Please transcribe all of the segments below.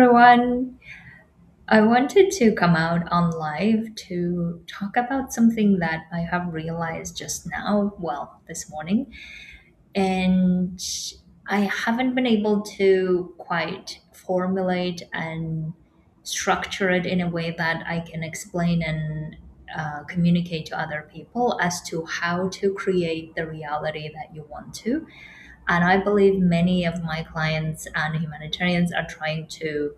everyone. I wanted to come out on live to talk about something that I have realized just now, well, this morning, and I haven't been able to quite formulate and structure it in a way that I can explain and communicate to other people as to how to create the reality that you want to. And I believe many of my clients and humanitarians are trying to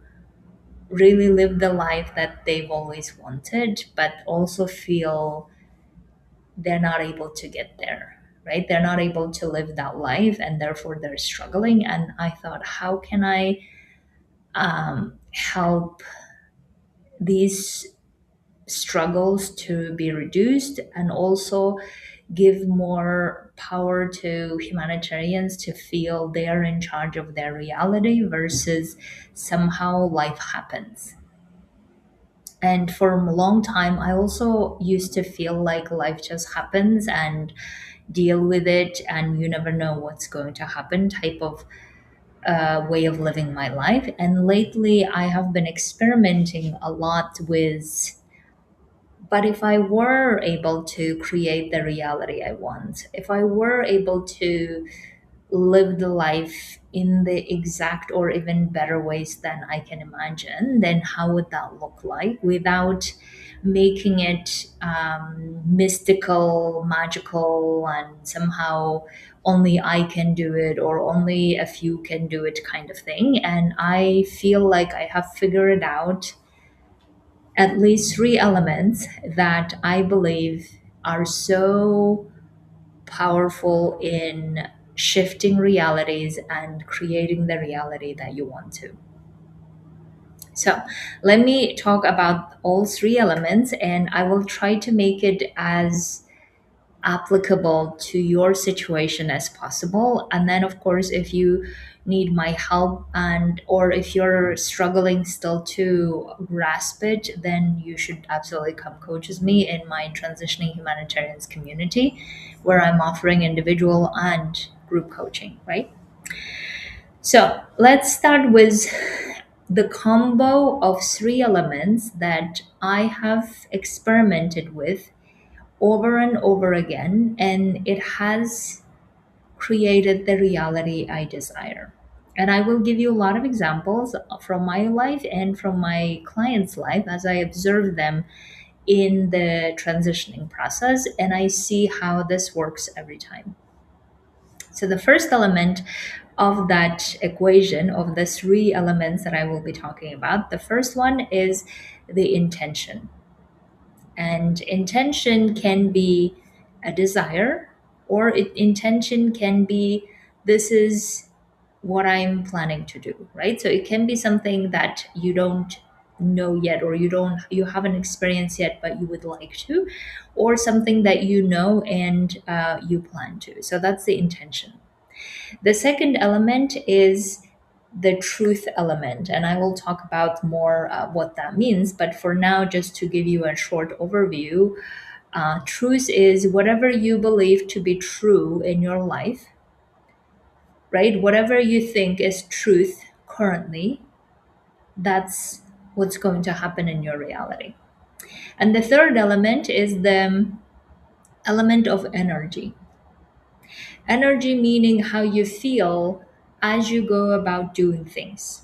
really live the life that they've always wanted, but also feel they're not able to get there, right? They're not able to live that life and therefore they're struggling. And I thought, how can I help these struggles to be reduced and also give more power to humanitarians to feel they're in charge of their reality versus somehow life happens. And for a long time, I also used to feel like life just happens and deal with it, and you never know what's going to happen type of way of living my life. And lately, I have been experimenting a lot with, but if I were able to create the reality I want, if I were able to live the life in the exact or even better ways than I can imagine, then how would that look like without making it mystical, magical, and somehow only I can do it or only a few can do it kind of thing? And I feel like I have figured out at least three elements that I believe are so powerful in shifting realities and creating the reality that you want to. So, let me talk about all three elements and I will try to make it as applicable to your situation as possible. And then, of course, if you need my help and or if you're struggling still to grasp it, then you should absolutely come coach with me in my transitioning humanitarians community, where I'm offering individual and group coaching, right? So let's start with the combo of three elements that I have experimented with over and over again, and it has created the reality I desire. And I will give you a lot of examples from my life and from my clients' life as I observe them in the transitioning process, and I see how this works every time. So, the first element of that equation, of the three elements that I will be talking about, the first one is the intention. And intention can be a desire, or intention can be this is what I'm planning to do, right? So it can be something that you don't know yet, or you haven't experienced yet, but you would like to, or something that you know and you plan to. So that's the intention. The second element is the truth element, and I will talk about more what that means. But for now, just to give you a short overview, truth is whatever you believe to be true in your life, right? Whatever you think is truth currently, that's what's going to happen in your reality. And the third element is the element of energy. Energy meaning how you feel as you go about doing things,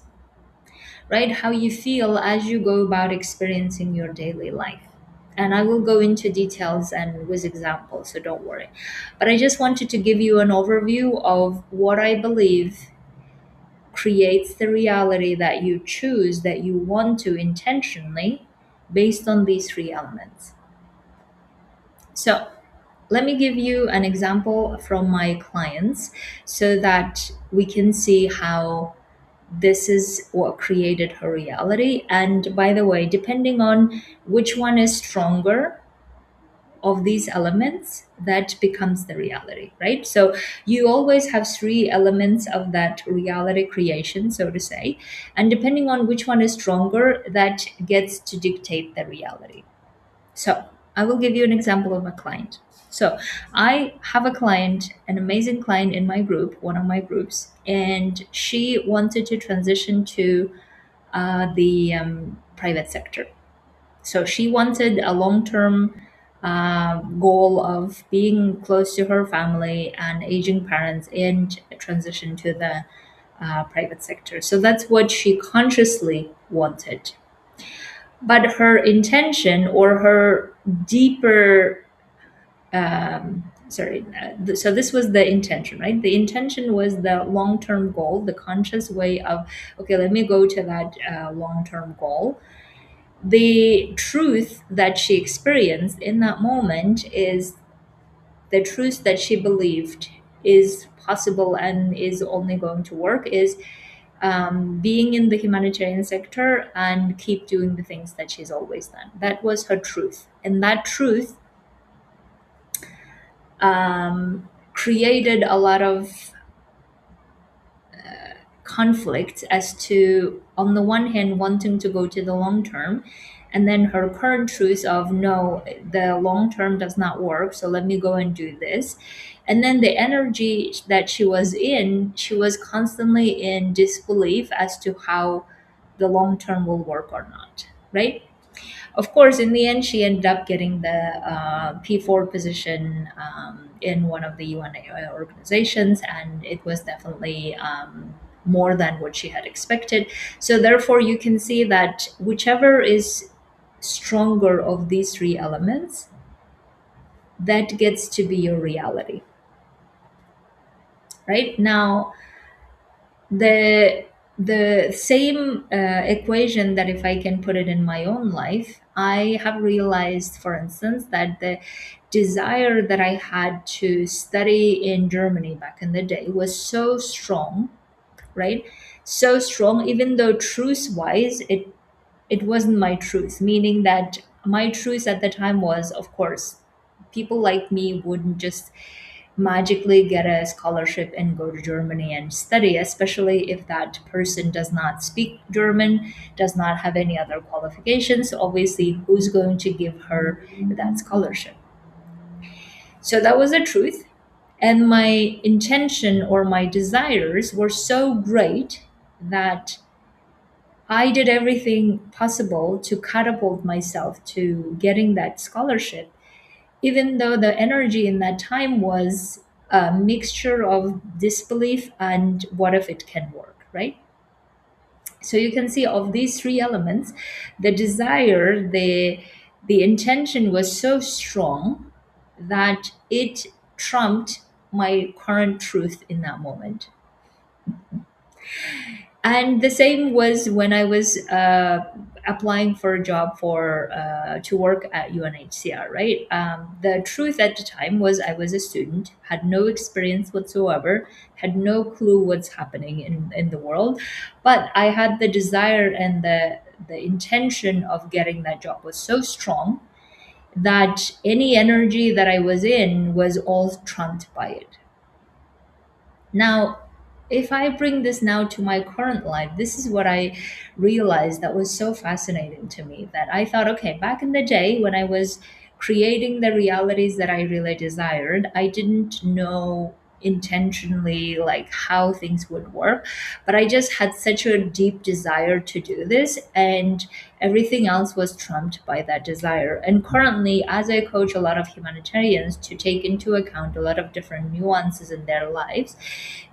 right? How you feel as you go about experiencing your daily life. And I will go into details and with examples, so don't worry. But I just wanted to give you an overview of what I believe creates the reality that you choose, that you want to intentionally, based on these three elements. So, let me give you an example from my clients so that we can see how this is what created her reality. And by the way, depending on which one is stronger of these elements, that becomes the reality, right? So you always have three elements of that reality creation, so to say. And depending on which one is stronger, that gets to dictate the reality. So I will give you an example of a client. So I have a client, an amazing client in my group, one of my groups, and she wanted to transition to the private sector. So she wanted a long term goal of being close to her family and aging parents and transition to the private sector. So that's what she consciously wanted. But her intention or her deeper, so this was the intention, right? The intention was the long term goal, the conscious way of, okay, let me go to that long term goal. The truth that she experienced in that moment is the truth that she believed is possible and is only going to work is being in the humanitarian sector and keep doing the things that she's always done. That was her truth. And that truth created a lot of conflict as to, on the one hand, wanting to go to the long term, and then her current truth of, no, the long term does not work, so let me go and do this. And then the energy that she was in, she was constantly in disbelief as to how the long term will work or not, right? Of course, in the end, she ended up getting the P4 position in one of the UN organizations, and it was definitely more than what she had expected. So, therefore, you can see that whichever is stronger of these three elements, that gets to be your reality. Right now, the same equation that, if I can put it in my own life, I have realized, for instance, that the desire that I had to study in Germany back in the day was so strong, right? So strong, even though truth wise it wasn't my truth, meaning that my truth at the time was, of course, people like me wouldn't just magically get a scholarship and go to Germany and study, especially if that person does not speak German, does not have any other qualifications. Obviously, who's going to give her that scholarship? So that was the truth. And my intention or my desires were so great that I did everything possible to catapult myself to getting that scholarship, even though the energy in that time was a mixture of disbelief and what if it can work, right? So you can see, of these three elements, the desire, the intention was so strong that it trumped my current truth in that moment. And the same was when I was applying for a job for to work at UNHCR, right? The truth at the time was I was a student, had no experience whatsoever, had no clue what's happening in the world, but I had the desire and the intention of getting that job was so strong that any energy that I was in was all trumped by it. Now, if I bring this now to my current life, this is what I realized that was so fascinating to me, that I thought, okay, back in the day when I was creating the realities that I really desired, I didn't know intentionally like how things would work, but I just had such a deep desire to do this, and everything else was trumped by that desire. And currently, as I coach a lot of humanitarians to take into account a lot of different nuances in their lives,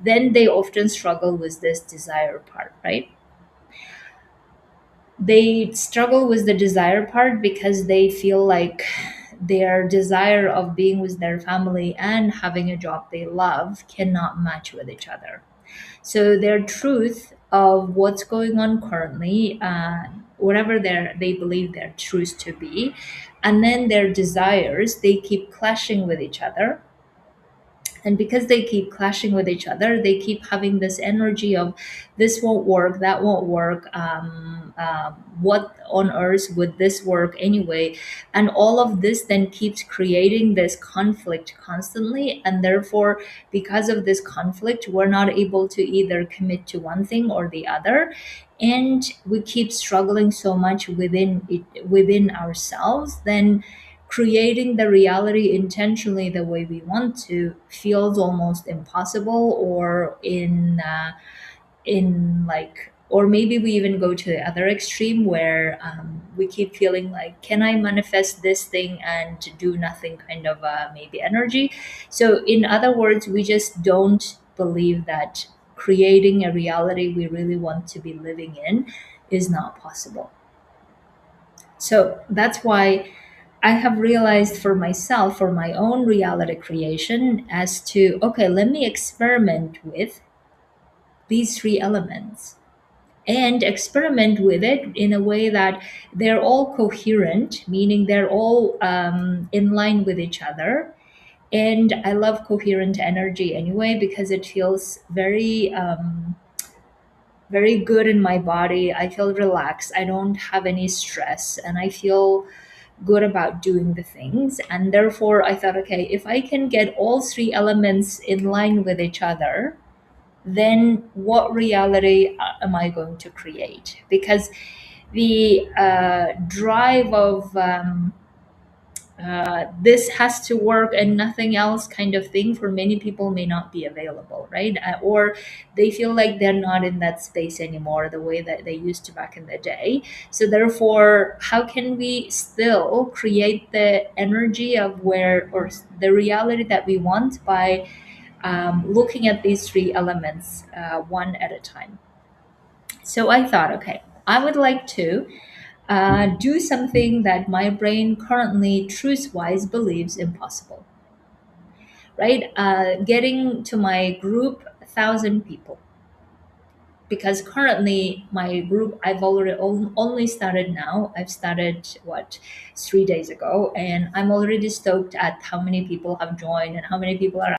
then they often struggle with this desire part, right? They struggle with the desire part because they feel like their desire of being with their family and having a job they love cannot match with each other. So their truth of what's going on currently, whatever they believe their truth to be, and then their desires, they keep clashing with each other. And because they keep clashing with each other, they keep having this energy of, this won't work, that won't work, what on earth would this work anyway? And all of this then keeps creating this conflict constantly, and therefore, because of this conflict, we're not able to either commit to one thing or the other, and we keep struggling so much within ourselves. Then creating the reality intentionally the way we want to feels almost impossible, or in like Or maybe we even go to the other extreme where we keep feeling like, can I manifest this thing and do nothing kind of maybe energy. So, in other words, we just don't believe that creating a reality we really want to be living in is not possible. So, that's why I have realized for myself, for my own reality creation, as to, okay, let me experiment with these three elements and experiment with it in a way that they're all coherent, meaning they're all in line with each other. And I love coherent energy anyway because it feels very good in my body. I feel relaxed. I don't have any stress, and I feel good about doing the things. And therefore, I thought, okay, if I can get all three elements in line with each other, then what reality am I going to create? Because the drive of this has to work and nothing else kind of thing for many people may not be available, right? Or they feel like they're not in that space anymore the way that they used to back in the day. So therefore, how can we still create the energy of where, or the reality that we want by looking at these three elements one at a time? So I thought, okay, I would like to do something that my brain currently, truth wise, believes impossible, right? Getting to my group, 1,000 people. Because currently, my group, I've already only started now. I've started, what, 3 days ago, and I'm already stoked at how many people have joined and how many people are.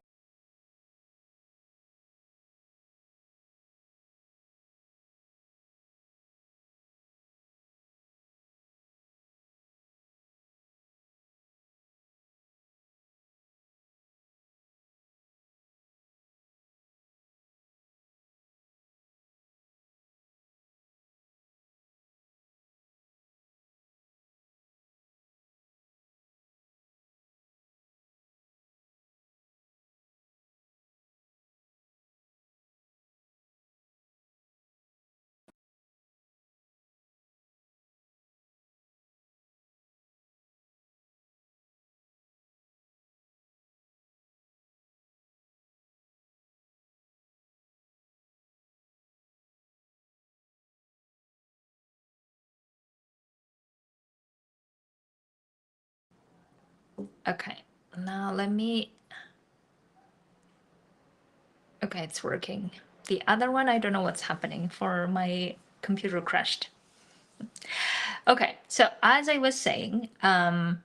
Okay, now let me. Okay, it's working. The other one, I don't know what's happening, for my computer crashed. Okay, so as I was saying, let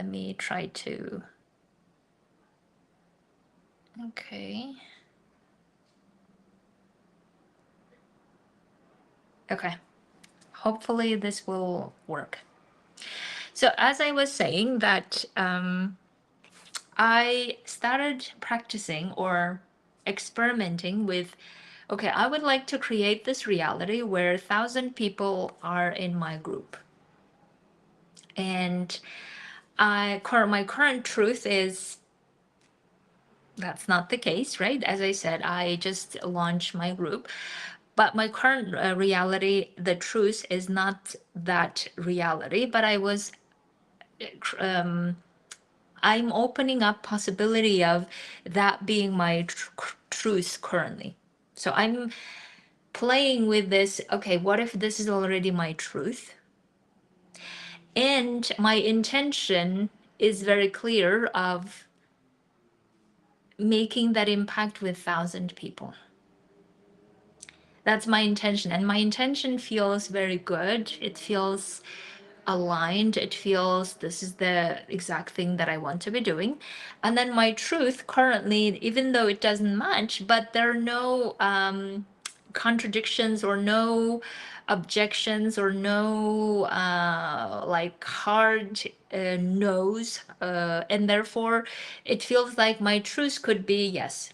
me try to. Okay. Okay. Hopefully this will work. So as I was saying that I started practicing or experimenting with, okay, I would like to create this reality where 1,000 people are in my group. And my current truth is that's not the case, right? As I said, I just launched my group. But my current reality, the truth is not that reality, but I'm opening up possibility of that being my truth currently. So I'm playing with this, okay, what if this is already my truth? And my intention is very clear of making that impact with 1,000 people. That's my intention. And my intention feels very good. It feels aligned. It feels this is the exact thing that I want to be doing. And then my truth currently, even though it doesn't match, but there are no contradictions or no objections or no like hard no's. And therefore, it feels like my truth could be yes,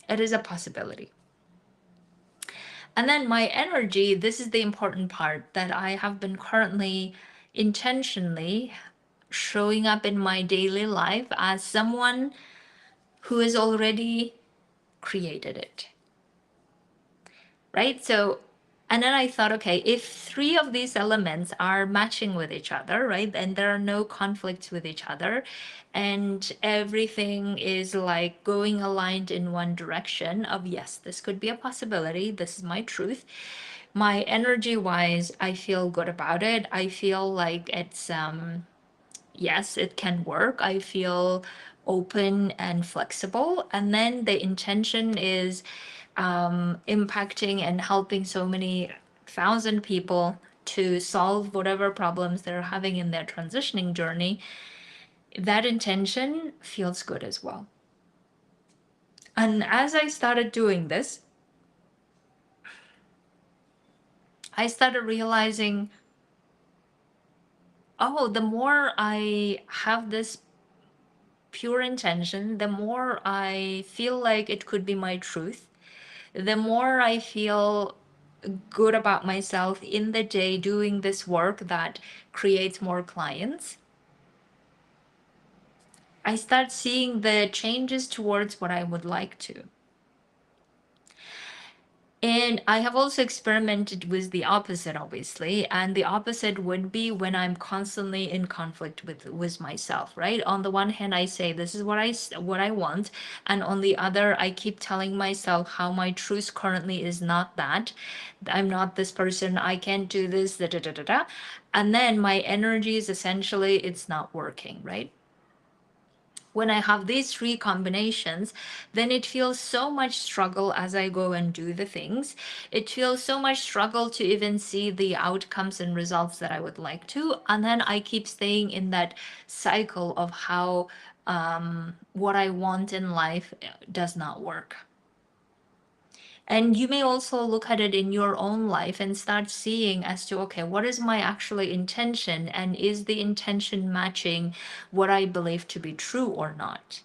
it is a possibility. And then my energy, this is the important part that I have been currently intentionally showing up in my daily life as someone who has already created it. right? So, and then I thought, okay, if three of these elements are matching with each other, right, and there are no conflicts with each other, and everything is like going aligned in one direction of, yes, this could be a possibility, this is my truth. My energy wise, I feel good about it. I feel like it's, yes, it can work. I feel open and flexible. And then the intention is impacting and helping so many thousand people to solve whatever problems they're having in their transitioning journey. That intention feels good as well. And as I started doing this, I started realizing, oh, the more I have this pure intention, the more I feel like it could be my truth, the more I feel good about myself in the day doing this work that creates more clients. I start seeing the changes towards what I would like to. And I have also experimented with the opposite, obviously. And the opposite would be when I'm constantly in conflict with myself, right? On the one hand, I say, this is what I want. And on the other, I keep telling myself how my truth currently is not that. I'm not this person. I can't do this, da da da da da. And then my energy is essentially, it's not working, right? When I have these three combinations, then it feels so much struggle as I go and do the things. It feels so much struggle to even see the outcomes and results that I would like to. And then I keep staying in that cycle of how what I want in life does not work. And you may also look at it in your own life and start seeing as to, okay, what is my actually intention? And is the intention matching what I believe to be true or not?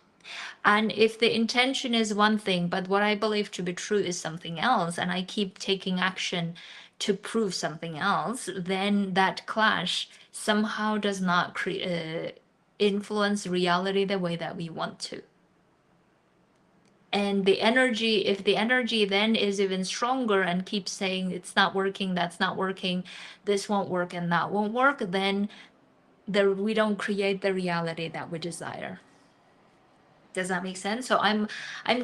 And if the intention is one thing, but what I believe to be true is something else, and I keep taking action to prove something else, then that clash somehow does not influence reality the way that we want to. And the energy, if the energy then is even stronger and keeps saying it's not working, that's not working, this won't work and that won't work, then we don't create the reality that we desire. Does that make sense? So I'm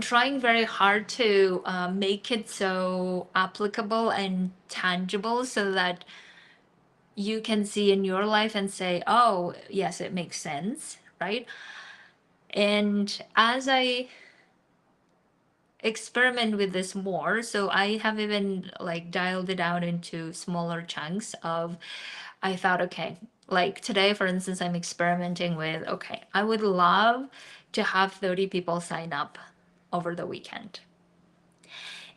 trying very hard to make it so applicable and tangible so that you can see in your life and say, oh yes, it makes sense, right? And as I experiment with this more, so I have even like dialed it out into smaller chunks of, I thought, okay, like today for instance, I'm experimenting with, okay, I would love to have 30 people sign up over the weekend.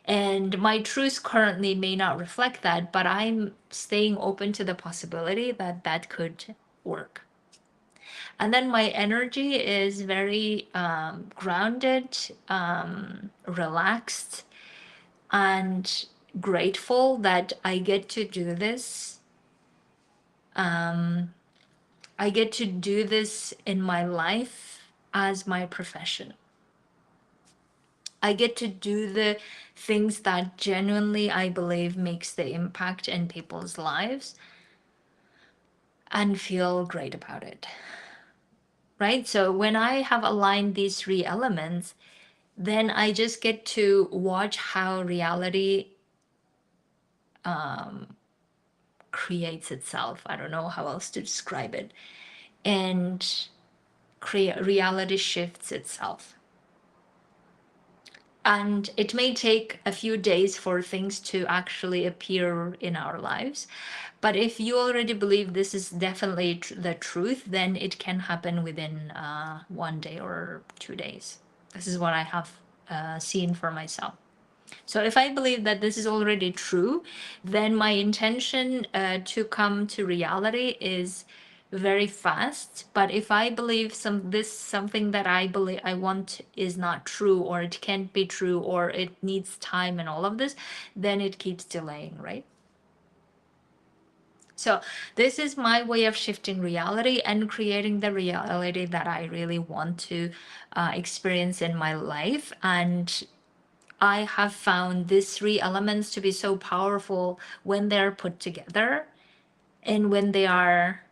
And my truth currently may not reflect that, but I'm staying open to the possibility that that could work. And then my energy is very grounded, relaxed, and grateful that I get to do this. I get to do this in my life as my profession. I get to do the things that genuinely I believe makes the impact in people's lives and feel great about it. Right? So when I have aligned these three elements, then I just get to watch how reality creates itself. I don't know how else to describe it. And reality shifts itself. And it may take a few days for things to actually appear in our lives. But if you already believe this is definitely the truth, then it can happen within 1 day or 2 days. This is what I have seen for myself. So if I believe that this is already true, then my intention to come to reality is very fast. But if I believe something that I believe I want is not true, or it can't be true, or it needs time and all of this, then it keeps delaying, right? So this is my way of shifting reality and creating the reality that I really want to experience in my life. And I have found these three elements to be so powerful when they're put together and when they are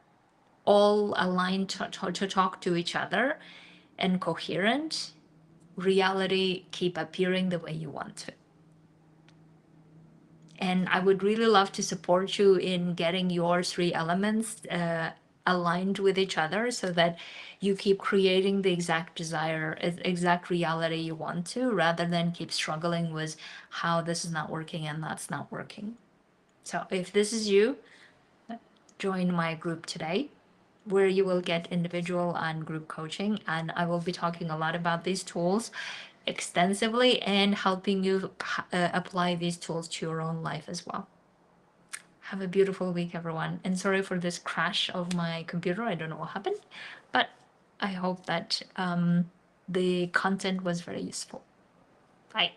all aligned to talk to each other and coherent, reality keep appearing the way you want to. And I would really love to support you in getting your three elements aligned with each other so that you keep creating the exact desire, exact reality you want to, rather than keep struggling with how this is not working and that's not working. So if this is you, join my group today, where you will get individual and group coaching. And I will be talking a lot about these tools extensively and helping you apply these tools to your own life as well. Have a beautiful week, everyone. And sorry for this crash of my computer. I don't know what happened, but I hope that the content was very useful. Bye.